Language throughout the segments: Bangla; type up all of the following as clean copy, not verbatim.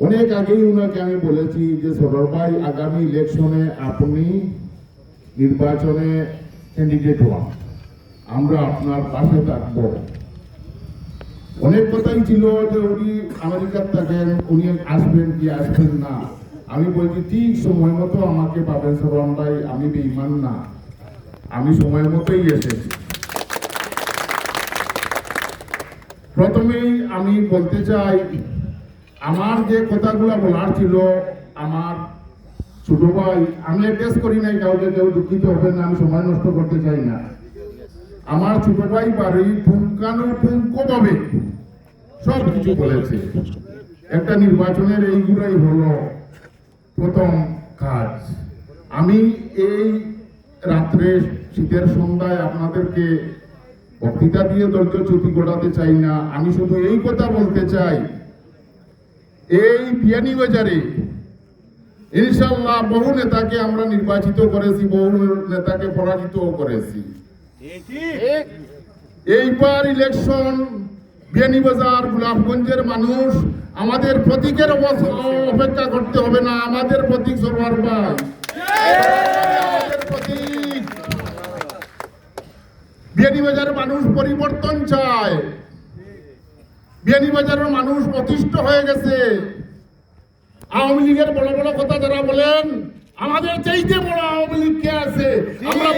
অনেক আগেই ওনাকে আমি বলেছি যে সদর ভাই, আগামী ইলেকশনে আপনি নির্বাচনে ক্যান্ডিডেট হন, আমরা আপনার পাশে থাকবো। অনেক কথাই ছিল যে উনি আমেরিকার থাকেন, উনি আসবেন কি আসবেন না। আমি বলছি ঠিক সময় মতো আমাকে পাবেন সরণ ভাই, আমি বেঈমান না, আমি সময় মতোই এসেছি। প্রথমেই আমি বলতে চাই, আমার যে কথাগুলো বলার ছিল, আমার ছোট ভাই, আমি অ্যাড্রেস করি নাই কাউকে, কেউ দুঃখিত হবেন না, আমি সময় নষ্ট করতে চাই না। আমার ছোট ভাই বাড়ি পুঙ্খানুপুঙ্খভাবে সব কিছু বলেছে। একটা নির্বাচনের এইগুলাই হলো প্রথম কাজ। আমি এই রাত্রে শীতের সন্ধ্যায় আপনাদেরকে বক্তৃতা দিয়ে ধৈর্যচ্যুতি ঘটাতে চাই না। আমি শুধু এই কথা বলতে চাই, এই বিয়ানীবাজারে ইনশাআল্লাহ বহু নেতাকে আমরা নির্বাচিত করেছি, বহু নেতাকে পরাজিত করেছি। এইবার ইলেকশন বিয়ানীবাজার গোলাপগঞ্জের মানুষ আমাদের প্রতীকের অপেক্ষা করতে হবে না, আমাদের প্রতীক সরওয়ার ভাই, আমাদের প্রতীক। বিয়ানীবাজারের মানুষ পরিবর্তন চায়, বিয়ানীবাজারের মানুষ অতিষ্ঠ হয়ে গেছে। আওয়ামী লীগের বড় বড় কথা যারা বলেন, আমাদের চাইতে বড় আওয়ামী লীগ কে আছে? আমরা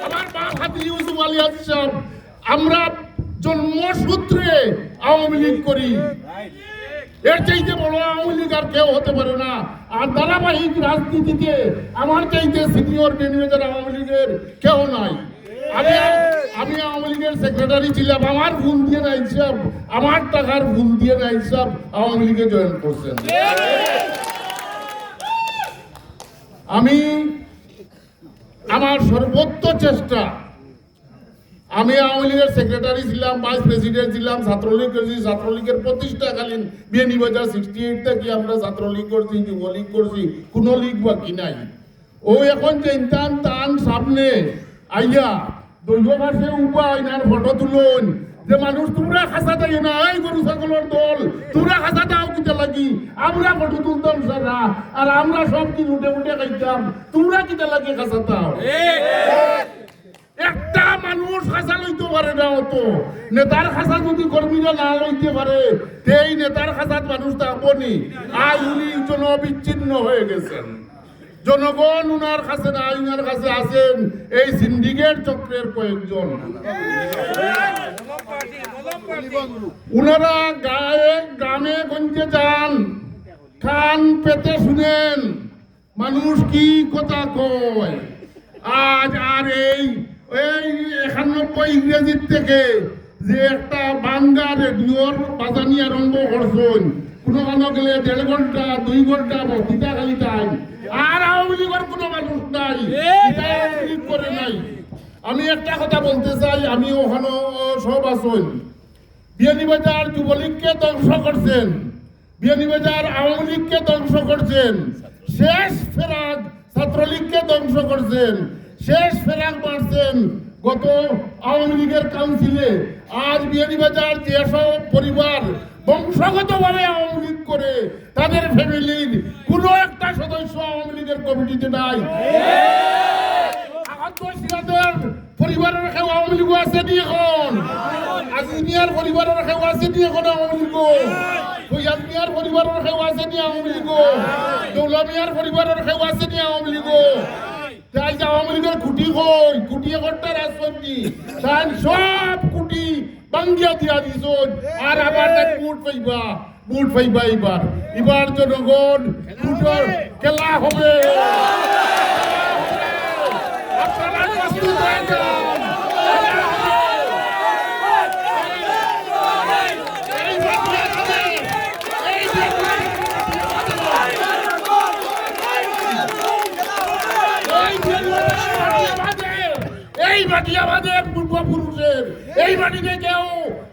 আমার বাপ হাতি ইউসুফ আলী আসাম, আমরা জন্মসূত্রে আওয়ামী লীগ করি, এর চাইতে বড় আওয়ামী লীগ আর কেউ হতে পারে না। আর ধারাবাহিক রাজনীতিতে আমার চাইতে সিনিয়র বিয়ানীবাজার আওয়ামী লীগের কেউ নাই। আমি আওয়ামী লীগের সেক্রেটারি ছিলাম, আমার ভুল দিয়ে না হিসাব, আমার টাকার ভুল দিয়ে না হিসাব আওয়ামী লীগে জয়েন করছেন। আমি আমার সর্বোচ্চ চেষ্টা, আমি আওয়ামী লীগের সেক্রেটারি ছিলাম, ভাইস প্রেসিডেন্ট ছিলাম, ছাত্রলীগ করেছি, ছাত্রলীগের প্রতিষ্ঠাকালীন বিয়ানীবাজার 68 থেকে আমরা ছাত্রলীগ করছি, যুবলীগ করছি, কোনো লীগ বাকি নাই। ও এখন চিন্তান তান সামনে আইয়া দৈব ভাষে উপায় না ফটো তুলুন যে মানুষ তোমরা খাসা দেয় না, এই গরু ছাগলের দল তোমরা খাসা দাও কিতা লাগি, আমরা ফটো তুলতাম সারা, আর আমরা সব কি উঠে উঠে খাইতাম, তোমরা কিতা লাগে খাসা দাও। একটা মানুষ খাসা লইতে পারে না, অত নেতার খাসা যদি কর্মীরা না লইতে পারে, এই নেতার খাসাত মানুষ থাকবনি। আজ উনি জনবিচ্ছিন্ন হয়ে গেছেন, জনগণ উনার কাছে না, উনার কাছে আছেন এই সিন্ডিকেট চক্রের কয়েকজন। উনারা গ্রামে গঞ্জে যান, কান পেতে শুনেন মানুষ কি কথা কয়। আজ আর এই 91 ইংরেজির থেকে যে একটা বাংলা রেডিওর বাজানি আরম্ভ করছেন, কোনো কানো গেলে 1.5 ঘন্টা 2 ঘন্টা বক্তৃতা খালি টাইম, আর আওয়ামী লীগের কোনো মানুষ নাই, করে নাই। আমি একটা কথা বলতে চাই, আমি ওখানে সব আছেন, বিয়ানীবাজার যুবলীগকে ধ্বংস করছেন, বিয়ানীবাজার আওয়ামী লীগকে ধ্বংস করছেন, শেষ ফেরাক ছাত্রলীগকে ধ্বংস করছেন, শেষ ফেরাক মারছেন গত আওয়ামী লীগের কাউন্সিলে। আজ বিয়ানীবাজার যেসব পরিবার বংশগতভাবে আওয়ামী লীগ করে, তাদের ফ্যামিলির কোনো একটা সদস্য আওয়ামী লীগের কমিটিতে নাই। পরিবারের কেউ আওয়ামী লীগ আছে নি এখন? আজিমিয়ার পরিবারের কেউ আছে নি এখন আওয়ামী লীগ? সৈয়াদ মিয়ার পরিবারের কেউ আছে নি আওয়ামী লীগ? দৌলা মিয়ার পরিবারের কেউ আছে নি আওয়ামী লীগ? তাই যে আওয়ামী লীগের খুঁটি কই, খুঁটি একটা রাজনীতি তাই সব খুঁটি বাঙ্গিয়া দিয়া দিছ, আর আবার বুট পাইবা, বুট পাইবা। এবার জনগণ বুটের খেলা হবে, আপনারা প্রস্তুত হয়ে যান। এই মাটি আমাদের পূর্বপুরুষের, এই মাটিতে কেউ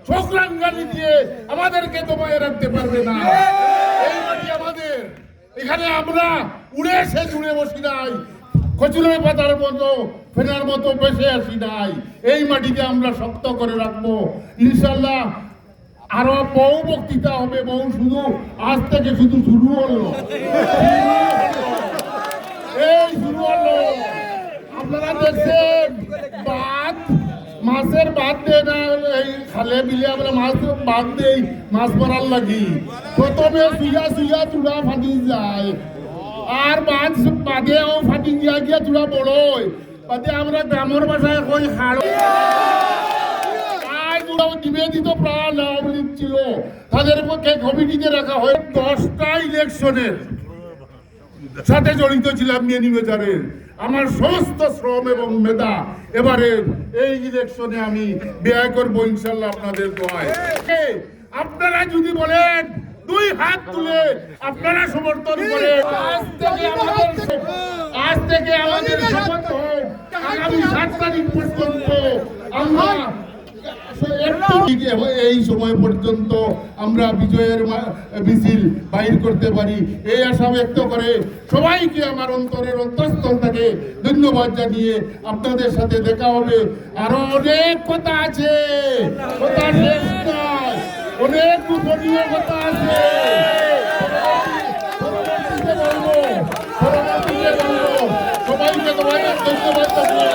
ছোকরাঙ্গালি দিয়ে আমাদেরকে দমায়ে রাখতে পারবে না। এই মাটি আমাদের, এখানে আমরা উড়ে এসে জুড়ে বসি নাই, কচুরের পাতার মতো ফেনার মতো বেসে আসি নাই। এই মাটিকে আমরা শক্ত করে রাখবো ইনশাল্লাহ। আরো বহু বক্তৃতা হবে, বহু শুধু আজ থেকে শুধু শুরু হলো, এই শুরু হলো। আপনারা দেখছেন বাদ মাছের বাদ দেয় না, এই খালে বিলে আমরা মাছ বাদ দেই মাছ মারার লাগি। প্রথমে সুইয়া সুইয়া চূড়া ফাটি যায়, আর মাছ বাদেও ফাটি গিয়া গিয়া চূড়া বড়ই বাদে আমরা গ্রামের ভাষায় কই হাড়। নিবেদিত প্রাণ আওয়ামী লীগ ছিল, তাদের পক্ষে কমিটিতে রাখা হয়। 10টা ইলেকশনের সাথে জড়িত ছিলাম নির্বাচনের। আমার সমস্ত শ্রম এবং মেধা এবারে এই ইলেকশনে আমি ব্যয় করবো ইনশাল্লাহ আপনাদের দোয়ায়। আপনারা যদি বলেন 2 হাত তুলে আপনারা সমর্থন করেন, আজ থেকে আমাদের শপথ হোক আগামী 7 তারিখ পর্যন্ত আমরা এই সময় পর্যন্ত আমরা বিজয়ের মিছিল বাইর করতে পারি, এই আশা ব্যক্ত করে সবাইকে আমার অন্তরের অন্তঃস্থল থেকে ধন্যবাদ জানিয়ে আপনাদের সাথে দেখা হবে। আরো অনেক কথা আছে, কথা শেষ নয়, অনেক গোপনীয় কথা আছে, পরবর্তীতে বলবো। সবাইকে তোমাদের ধন্যবাদ জানিয়ে